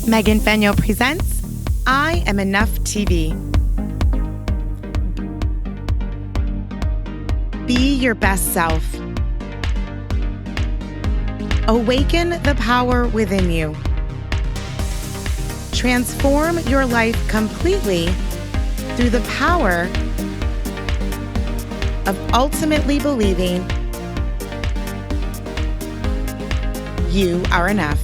Megan Fenyo presents I Am Enough TV. Be your best self. Awaken the power within you. Transform your life completely through the power of ultimately believing you are enough.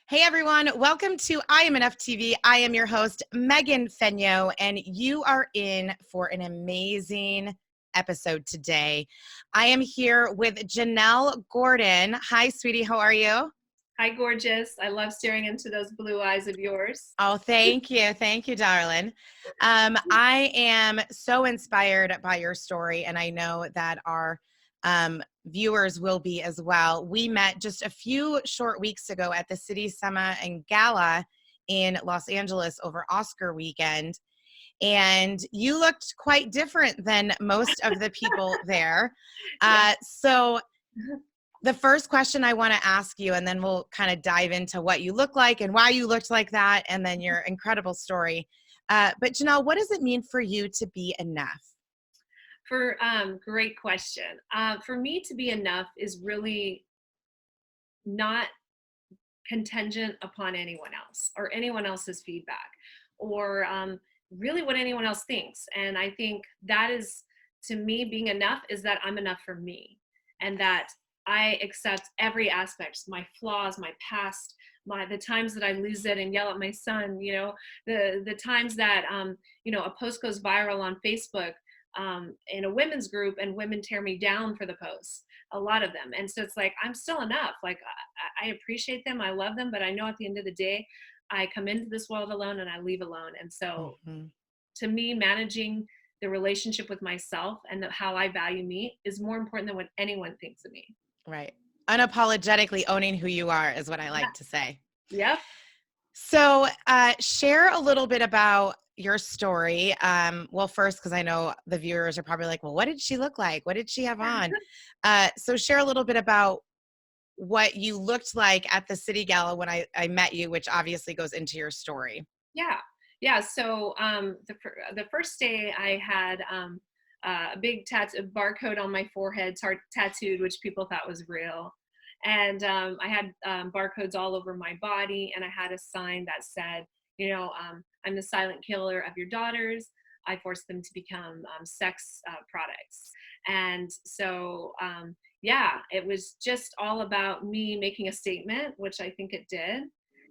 Hey everyone, welcome to I Am Enough TV. I am your host, Megan Fenyo, and you are in for an amazing episode today. I am here with Jennelle Gordon. Hi, sweetie, how are you? Hi, gorgeous. I love staring into those blue eyes of yours. Oh, thank you. Thank you, darling. I am so inspired by your story, and I know that our viewers will be as well. We met just a few short weeks ago at the City Summit and Gala in Los Angeles over Oscar weekend, and you looked quite different than most of the people there. So the first question I want to ask you, and then we'll kind of dive into what you look like and why you looked like that, and then your incredible story. But Jennelle, what does it mean for you to be enough? Great question. For me to be enough is really not contingent upon anyone else or anyone else's feedback or really what anyone else thinks. And I think that is, to me, being enough is that I'm enough for me and that I accept every aspect, my flaws, my past, the times that I lose it and yell at my son, the times that a post goes viral on Facebook in a women's group and women tear me down for the post, a lot of them. And so it's like, I'm still enough. Like I appreciate them, I love them, but I know at the end of the day, I come into this world alone and I leave alone. And so to me, managing the relationship with myself and how I value me is more important than what anyone thinks of me. Right. Unapologetically owning who you are is what I like to say. Yep. So share a little bit about your story. Well, first, because I know the viewers are probably like, well, what did she look like? What did she have on? So share a little bit about what you looked like at the City Gala when I met you, which obviously goes into your story. Yeah. So the first day I had a big tattoo, barcode on my forehead, tattooed, which people thought was real. And I had barcodes all over my body, and I had a sign that said, I'm the silent killer of your daughters. I forced them to become sex products. And so, it was just all about me making a statement, which I think it did,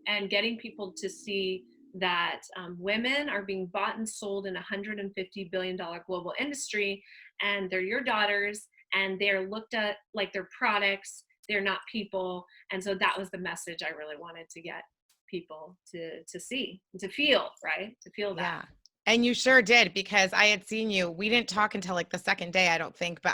and getting people to see that women are being bought and sold in a $150 billion global industry, and they're your daughters, and they're looked at like they're products. They're not people. And so that was the message I really wanted to get people to see, to feel, right? To feel that. Yeah. And you sure did, because I had seen you. We didn't talk until like the second day, I don't think, but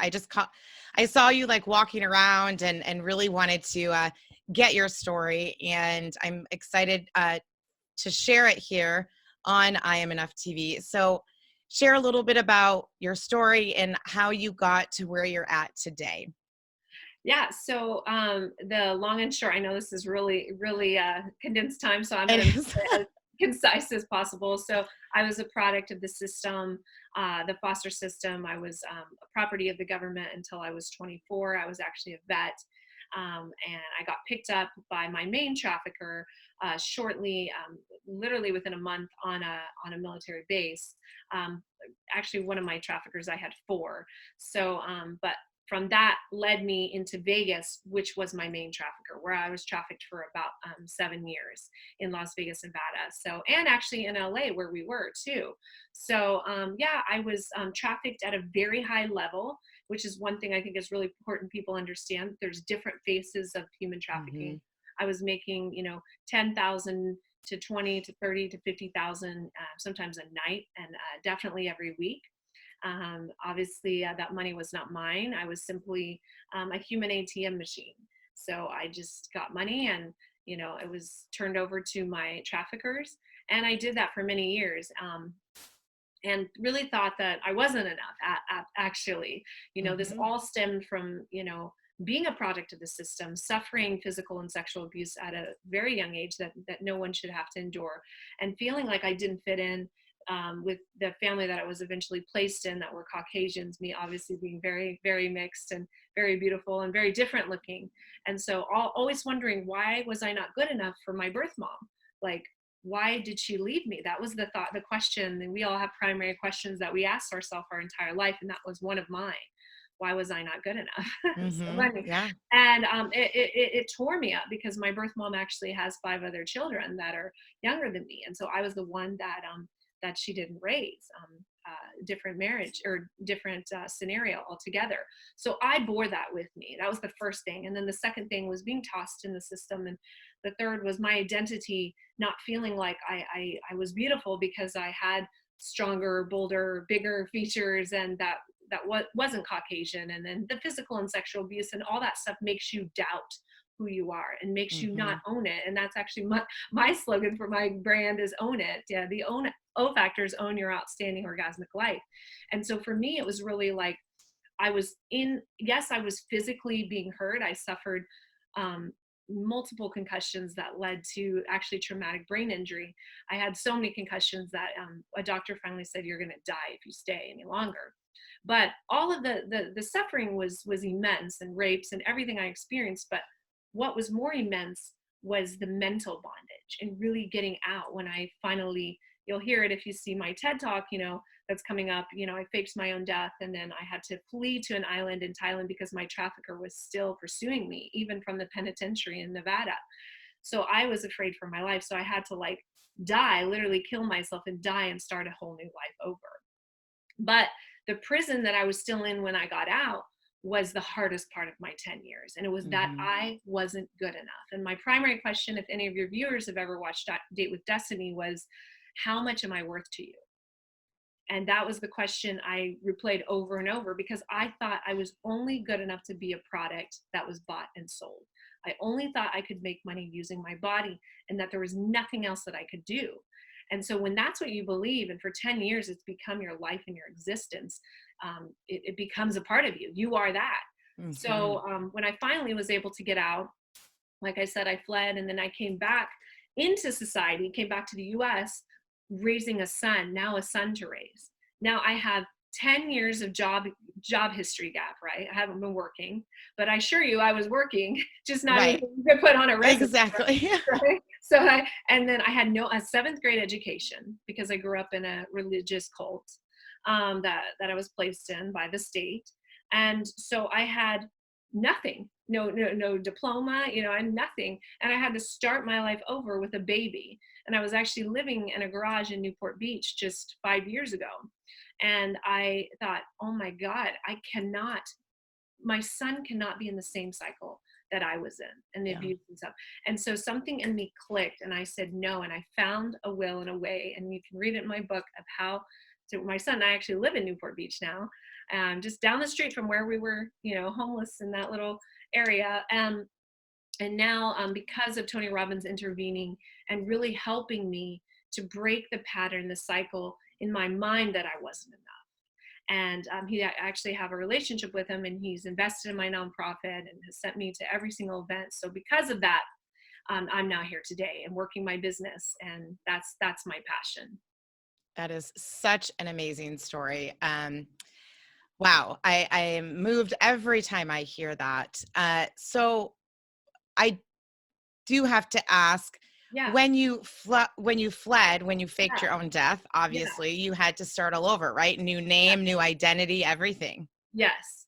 I saw you like walking around and really wanted to get your story. And I'm excited to share it here on I Am Enough TV. So share a little bit about your story and how you got to where you're at today. Yeah. So the long and short, I know this is really, really condensed time, so I'm going to make it as concise as possible. So I was a product of the system, the foster system. I was a property of the government until I was 24. I was actually a vet. And I got picked up by my main trafficker shortly, literally within a month on a military base. Actually, one of my traffickers, I had 4. So, but from that led me into Vegas, which was my main trafficker, where I was trafficked for about 7 years in Las Vegas, Nevada. So, and actually in LA, where we were too. So, I was trafficked at a very high level, which is one thing I think is really important people understand. There's different phases of human trafficking. I was making, 10,000 to 20 to 30 to 50,000 sometimes a night, and definitely every week. Obviously, that money was not mine. I was simply a human ATM machine. So I just got money, and it was turned over to my traffickers, and I did that for many years. And really thought that I wasn't enough. Actually, this all stemmed from being a product of the system, suffering physical and sexual abuse at a very young age that no one should have to endure, and feeling like I didn't fit in with the family that I was eventually placed in, that were Caucasians, me obviously being very, very mixed and very beautiful and very different looking. And so always wondering, why was I not good enough for my birth mom? Like, why did she leave me? That was the thought, the question. And we all have primary questions that we asked ourselves our entire life. And that was one of mine. Why was I not good enough? So funny. Yeah. And it tore me up, because my birth mom actually has 5 other children that are younger than me. And so I was the one that she didn't raise, different marriage or different scenario altogether. So I bore that with me. That was the first thing. And then the second thing was being tossed in the system. And the third was my identity, not feeling like I was beautiful because I had stronger, bolder, bigger features, and that wasn't Caucasian. And then the physical and sexual abuse and all that stuff makes you doubt who you are and makes you not own it. And that's actually my slogan for my brand is own it. Yeah, the O factors, own your outstanding orgasmic life. And so for me, it was really like, I was physically being hurt. I suffered multiple concussions that led to actually traumatic brain injury. I had so many concussions that a doctor finally said, you're going to die if you stay any longer. But all of the suffering was immense, and rapes and everything I experienced. But what was more immense was the mental bondage and really getting out. When I finally, you'll hear it if you see my TED Talk, that's coming up, I faked my own death, and then I had to flee to an island in Thailand because my trafficker was still pursuing me, even from the penitentiary in Nevada. So I was afraid for my life. So I had to die, literally kill myself and die and start a whole new life over. But the prison that I was still in when I got out was the hardest part of my 10 years. And it was that I wasn't good enough. And my primary question, if any of your viewers have ever watched Date with Destiny, was, how much am I worth to you? And that was the question I replayed over and over, because I thought I was only good enough to be a product that was bought and sold. I only thought I could make money using my body, and that there was nothing else that I could do. And so when that's what you believe, and for 10 years it's become your life and your existence, it becomes a part of you. You are that. So when I finally was able to get out, like I said, I fled, and then I came back into society, came back to the US, raising a son to raise. Now I have 10 years of job history gap, right? I haven't been working, but I assure you I was working, just not anything you could put on a resume. Exactly. Right? So and then I had a 7th grade education, because I grew up in a religious cult that I was placed in by the state. And so I had nothing, no diploma, I had nothing. And I had to start my life over with a baby. And I was actually living in a garage in Newport Beach just 5 years ago. And I thought, oh my God, my son cannot be in the same cycle that I was in, and the abuse and stuff. And so something in me clicked, and I said no. And I found a will and a way. And you can read it in my book of how to, my son and I actually live in Newport Beach now, just down the street from where we were, homeless in that little area. And now because of Tony Robbins intervening and really helping me to break the pattern, the cycle in my mind that I wasn't enough. And he actually have a relationship with him, and he's invested in my nonprofit and has sent me to every single event. So because of that, I'm now here today and working my business, and that's my passion. That is such an amazing story. Wow. I am moved every time I hear that. So I do have to ask, when you fled, when you faked your own death, obviously you had to start all over, right? New name, new identity, everything. Yes.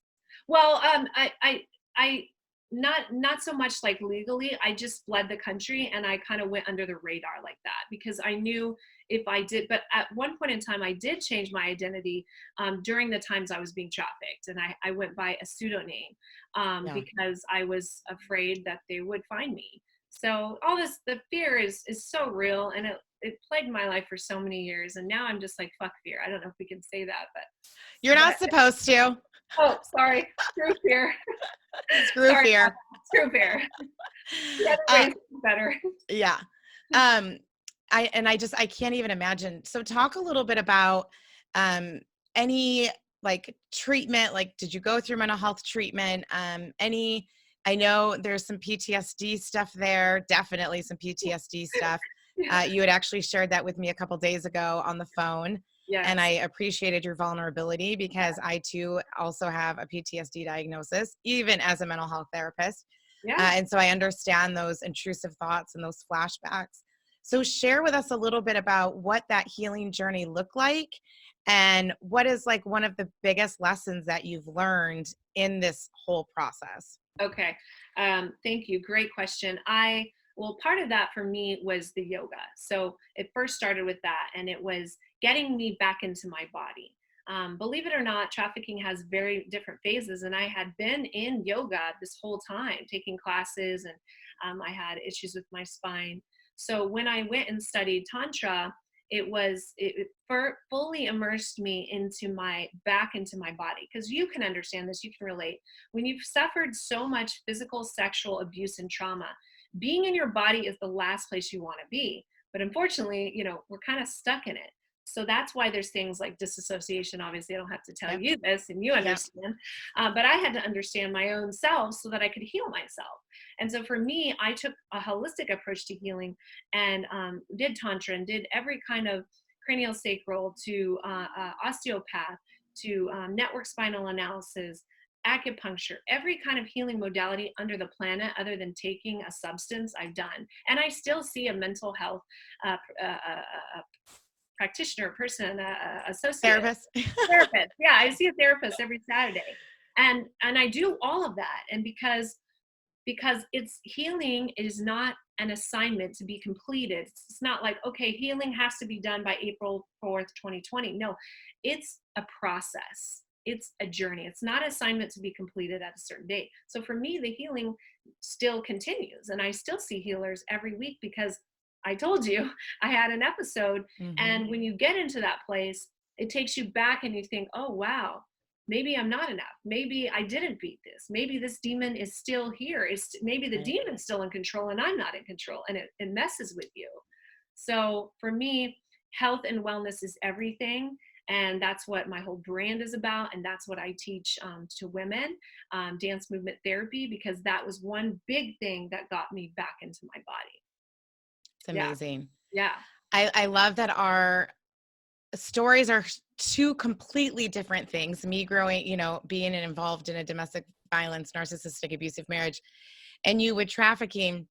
Well, I not so much like legally. I just fled the country, and I kind of went under the radar like that, because I knew if I did. But at one point in time, I did change my identity during the times I was being trafficked, and I went by a pseudonym because I was afraid that they would find me. So all this, the fear is so real, and it plagued my life for so many years. And now I'm just like, fuck fear. I don't know if we can say that, but you're not supposed to. Oh, sorry. Screw fear. Screw fear. Screw fear. Better. Yeah. I can't even imagine. So talk a little bit about any like treatment? Like, did you go through mental health treatment? I know there's some PTSD stuff there, definitely some PTSD stuff. Yeah. You had actually shared that with me a couple days ago on the phone. And I Yes. appreciated your vulnerability because I too also have a PTSD diagnosis, even as a mental health therapist. Yeah. And so I understand those intrusive thoughts and those flashbacks. So share with us a little bit about what that healing journey looked like and what is like one of the biggest lessons that you've learned in this whole process. Okay. Thank you. Great question. Well, part of that for me was the yoga. So it first started with that, and it was getting me back into my body. Believe it or not, trafficking has very different phases, and I had been in yoga this whole time, taking classes, and I had issues with my spine. So when I went and studied Tantra, it fully immersed me into my body, because you can understand this, you can relate. When you've suffered so much physical, sexual abuse and trauma, being in your body is the last place you want to be. But unfortunately, we're kind of stuck in it. So that's why there's things like disassociation. Obviously, I don't have to tell Yep. you this, and you Yep. understand. But I had to understand my own self so that I could heal myself. And so for me, I took a holistic approach to healing, and did Tantra and did every kind of cranial sacral to osteopath to network spinal analysis, acupuncture, every kind of healing modality under the planet other than taking a substance I've done. And I still see a mental health practitioner, person, associate, Therapist. therapist. Yeah, I see a therapist every Saturday. And I do all of that. And because it's healing is not an assignment to be completed. It's not like, okay, healing has to be done by April 4th, 2020. No, it's a process. It's a journey. It's not an assignment to be completed at a certain date. So for me, the healing still continues, and I still see healers every week, because I told you I had an episode. Mhm. And when you get into that place, it takes you back and you think, oh, wow, maybe I'm not enough. Maybe I didn't beat this. Maybe this demon is still here. Maybe the Right. demon's still in control and I'm not in control, and it messes with you. So for me, health and wellness is everything. And that's what my whole brand is about. And that's what I teach to women, dance movement therapy, because that was one big thing that got me back into my body. It's Yeah. amazing. Yeah. I love that our stories are two completely different things. Me growing, being involved in a domestic violence, narcissistic, abusive marriage, and you with trafficking,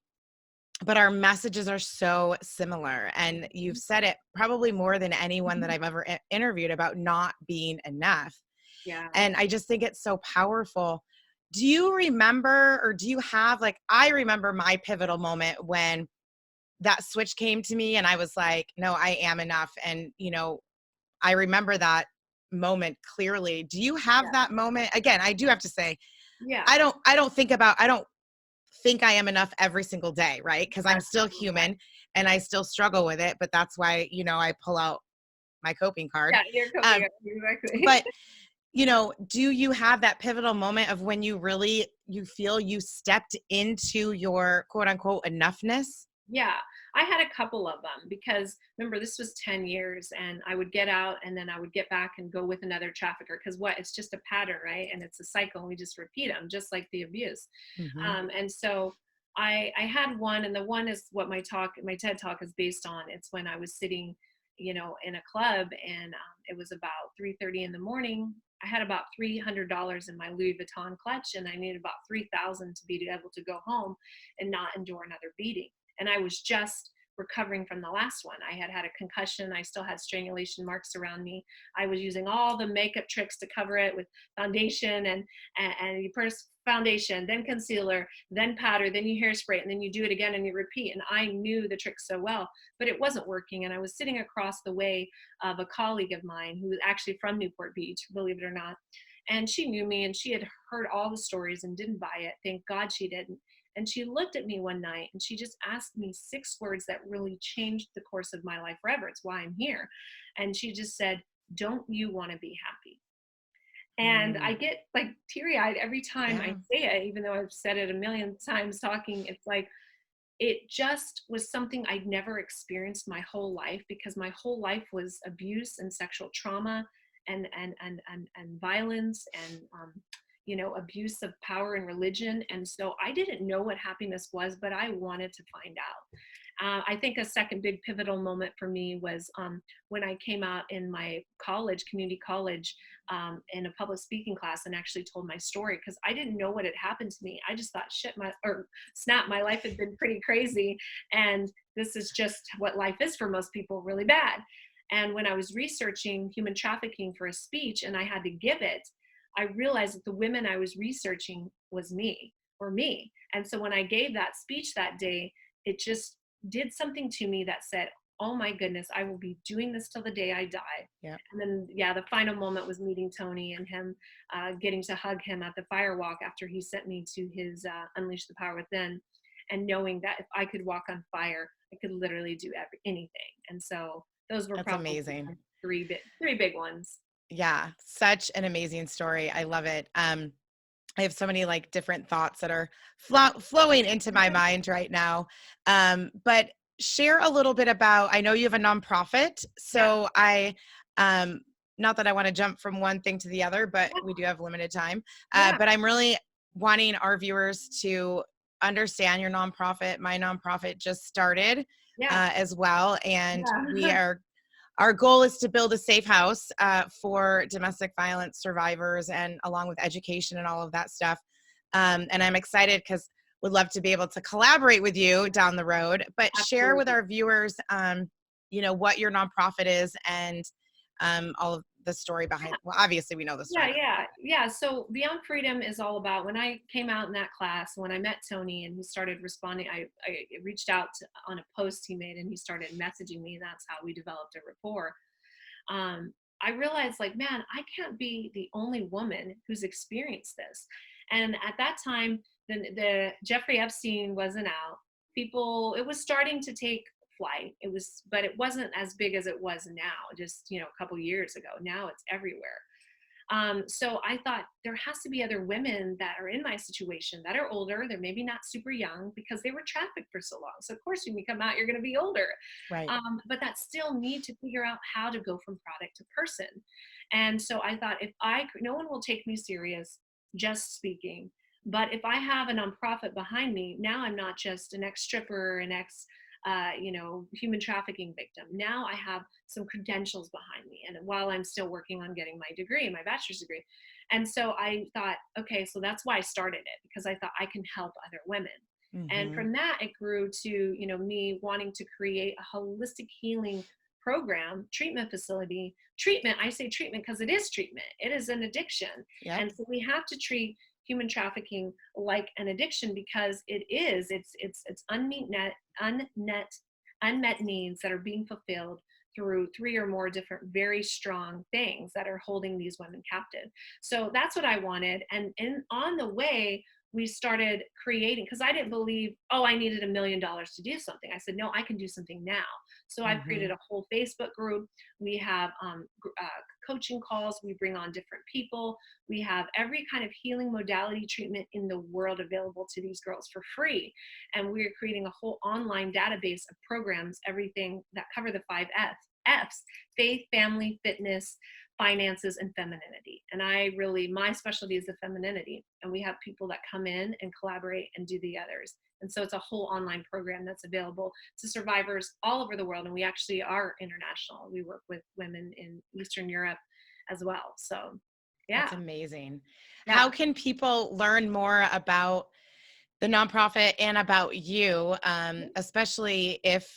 but our messages are so similar. And you've said it probably more than anyone that I've ever interviewed about not being enough. Yeah. And I just think it's so powerful. Do you remember, or do you have, like, I remember my pivotal moment when that switch came to me and I was like, no, I am enough. And, I remember that moment clearly. Do you have Yeah. that moment? Again, I do have to say, Yeah. I don't think I am enough every single day, right? Because I'm That's still right. human and I still struggle with it, but that's why, I pull out my coping card. Yeah, you're Um, coping up exactly. but, do you have that pivotal moment of when you feel you stepped into your quote unquote enoughness? Yeah, I had a couple of them, because remember, this was 10 years, and I would get out and then I would get back and go with another trafficker, because it's just a pattern, right? And it's a cycle, and we just repeat them, just like the abuse. Hmm. And so I had one, and the one is what my TED talk is based on. It's when I was sitting, in a club, and it was about 3:30 in the morning. I had about $300 in my Louis Vuitton clutch, and I needed about 3,000 to be able to go home and not endure another beating. And I was just recovering from the last one. I had had a concussion. I still had strangulation marks around me. I was using all the makeup tricks to cover it with foundation and you first foundation, then concealer, then powder, then you hairspray, and then you do it again and you repeat. And I knew the trick so well, but it wasn't working. And I was sitting across the way of a colleague of mine who was actually from Newport Beach, believe it or not. And she knew me, and she had heard all the stories and didn't buy it. Thank God she didn't. And she looked at me one night and she just asked me 6 words that really changed the course of my life forever. It's why I'm here. And she just said, "Don't you want to be happy?" And I Mm, get like teary eyed every time I yeah. say it, even though I've said it a million times talking. It's like, it just was something I'd never experienced my whole life, because my whole life was abuse and sexual trauma and violence and abuse of power and religion. And so I didn't know what happiness was, but I wanted to find out. I think a second big pivotal moment for me was when I came out in my college, community college, in a public speaking class and actually told my story, because I didn't know what had happened to me. I just thought, snap, my life had been pretty crazy. And this is just what life is for most people, really bad. And when I was researching human trafficking for a speech and I had to give it, I realized that the women I was researching was me. And so when I gave that speech that day, it just did something to me that said, oh my goodness, I will be doing this till the day I die. Yeah. And then, the final moment was meeting Tony and him, getting to hug him at the firewalk after he sent me to his Unleash the Power Within, and knowing that if I could walk on fire, I could literally do anything. And so those were That's probably amazing. three big ones. Yeah, such an amazing story. I love it. I have so many like different thoughts that are flowing into my mind right now. But share a little bit about, I know you have a nonprofit, so not that I want to jump from one thing to the other, but we do have limited time. But I'm really wanting our viewers to understand your nonprofit. My nonprofit just started as well. And our goal is to build a safe house for domestic violence survivors, and along with education and all of that stuff. And I'm excited because would love to be able to collaborate with you down the road, but share with our viewers, what your nonprofit is and all of the story behind. Well, obviously we know the story. Yeah. So Beyond Freedom is all about, when I came out in that class, when I met Tony and he started responding, I reached out on a post he made and he started messaging me. That's how we developed a rapport. I realized, like, man, I can't be the only woman who's experienced this. And at that time, the Jeffrey Epstein wasn't out. It was starting to take flight. But it wasn't as big as it was now, just, a couple years ago. Now it's everywhere. So I thought there has to be other women that are in my situation that are older. They're maybe not super young because they were trafficked for so long. So of course, when you come out, you're going to be older, right? But that still need to figure out how to go from product to person. And so I thought, no one will take me serious just speaking. But if I have a nonprofit behind me, now I'm not just an ex-stripper, an ex human trafficking victim. Now I have some credentials behind me. And while I'm still working on getting my bachelor's degree. And so I thought, okay, so that's why I started it, because I thought I can help other women. Mm-hmm. And from that, it grew to, me wanting to create a holistic healing program, treatment facility. I say treatment because it is treatment. It is an addiction. Yep. And so we have to treat human trafficking like an addiction, because it's unmet needs that are being fulfilled through 3 or more different very strong things that are holding these women captive. So that's what I wanted. And on the way, we started creating, because I didn't believe, I needed $1 million to do something. I said, no, I can do something now. So I've created a whole Facebook group. We have coaching calls. We bring on different people. We have every kind of healing modality treatment in the world available to these girls for free. And we're creating a whole online database of programs, everything that cover the 5 F's: faith, family, fitness, finances, and femininity. And my specialty is the femininity. And we have people that come in and collaborate and do the others. And so it's a whole online program that's available to survivors all over the world. And we actually are international. We work with women in Eastern Europe as well. So, yeah. That's amazing. Yeah. How can people learn more about the nonprofit and about you, especially if,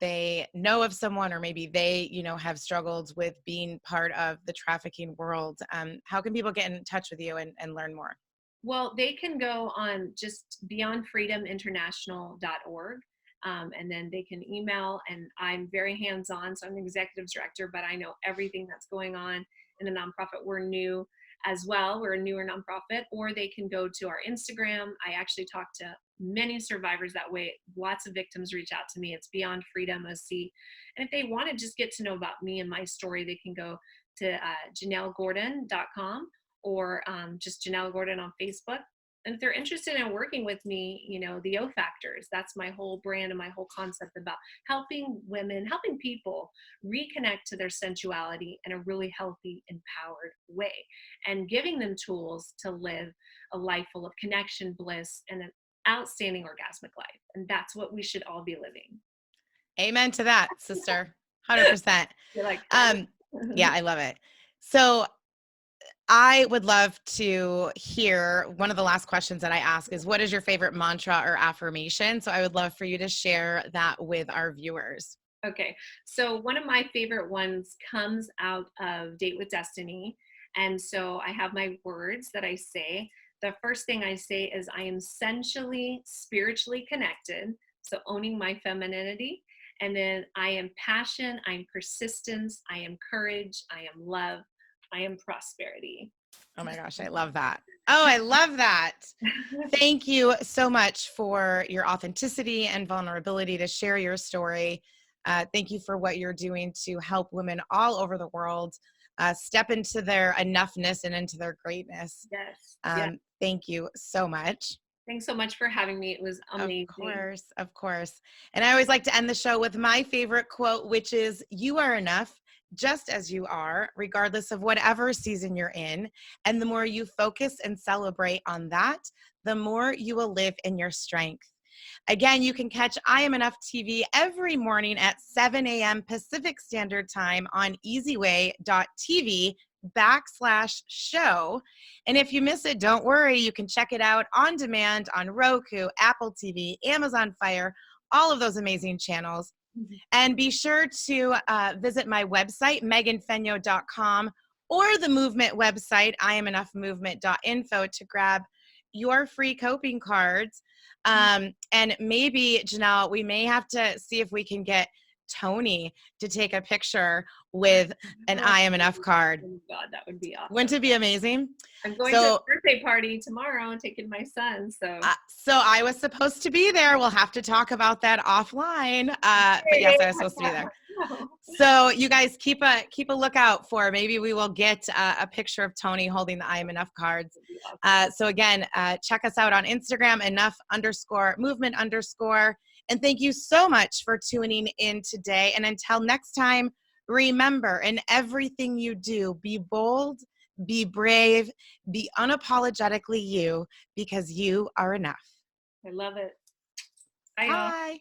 they know of someone, or maybe they, have struggled with being part of the trafficking world? How can people get in touch with you and learn more? Well, they can go on just beyondfreedominternational.org. And then they can email, and I'm very hands-on. So I'm the executive director, but I know everything that's going on in the nonprofit. We're new as well. We're a newer nonprofit. Or they can go to our Instagram. I actually talk to many survivors that way. Lots of victims reach out to me. It's Beyond Freedom OC. And if they want to just get to know about me and my story, they can go to JennellesGordon.com, or just Jennelle Gordon on Facebook. And if they're interested in working with me, the O factors, that's my whole brand and my whole concept about helping women, helping people reconnect to their sensuality in a really healthy, empowered way, and giving them tools to live a life full of connection, bliss, and an outstanding orgasmic life. And that's what we should all be living. Amen to that, sister. 100%. You're like, Um, yeah, I love it. So I would love to hear, one of the last questions that I ask is, what is your favorite mantra or affirmation? So I would love for you to share that with our viewers. okay. So one of my favorite ones comes out of Date with Destiny. And so I have my words that I say. The first thing I say is, I am sensually, spiritually connected. So owning my femininity. And then I am passion, I am persistence, I am courage, I am love, I am prosperity. Oh my gosh, I love that. Oh, I love that. Thank you so much for your authenticity and vulnerability to share your story. Thank you for what you're doing to help women all over the world step into their enoughness and into their greatness. Yes. Yes. Thank you so much. Thanks so much for having me. It was Of amazing. course, of course. And I always like to end the show with my favorite quote, which is, "You are enough just as you are, regardless of whatever season you're in. And the more you focus and celebrate on that, the more you will live in your strength." Again, you can catch I Am Enough TV every morning at 7 a.m. Pacific Standard Time on easyway.tv/show. And if you miss it, don't worry. You can check it out on demand on Roku, Apple TV, Amazon Fire, all of those amazing channels. And be sure to visit my website, meganfenyo.com, or the movement website, IamEnoughMovement.info, to grab your free coping cards. And maybe, Jennelle, we may have to see if we can get Tony to take a picture with an I Am Enough card. Oh God, that would be awesome. Wouldn't it be amazing? I'm going to a birthday party tomorrow and taking my son. So I was supposed to be there. We'll have to talk about that offline. But yes, I was supposed to be there. So you guys keep a lookout for, maybe we will get a picture of Tony holding the I Am Enough cards. So again, check us out on Instagram, enough_movement_. And thank you so much for tuning in today. And until next time, remember, in everything you do, be bold, be brave, be unapologetically you, because you are enough. I love it. Bye.